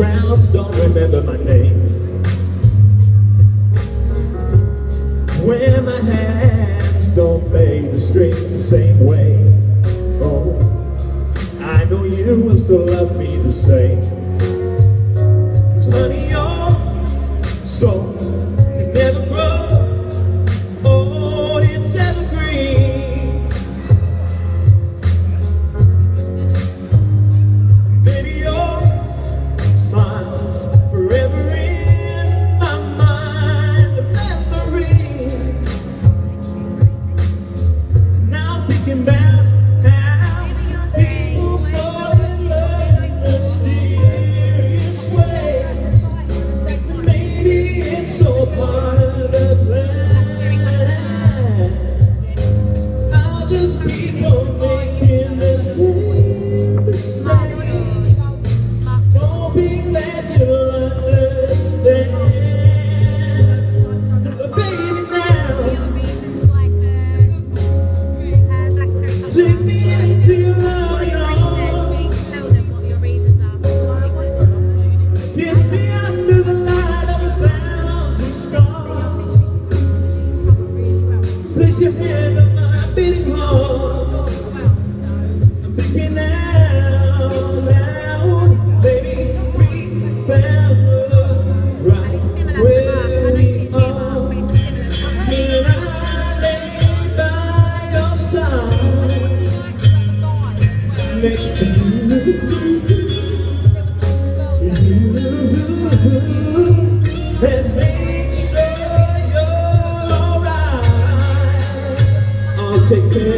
crowds don't remember my name. When my hands don't play the strings the same way. Oh, I know you will still love me the same. 'Cause honey, your soul can never grow. Oh, it's evergreen. Baby, your smile's forever in my mind, a memory. Now I'm thinking about how people fall in love in mysterious ways. Maybe it's all part of the plan. I'll just keep on making the same mistakes, hoping that you'll understand. But baby, now take me into your loving arms, kiss me under the light of 1,000 stars. Place your hand on my beating heart. I'm thinking out loud, baby, we found love right where we are. Here I lay by your side, next to you, and make sure you're alright. I'll take care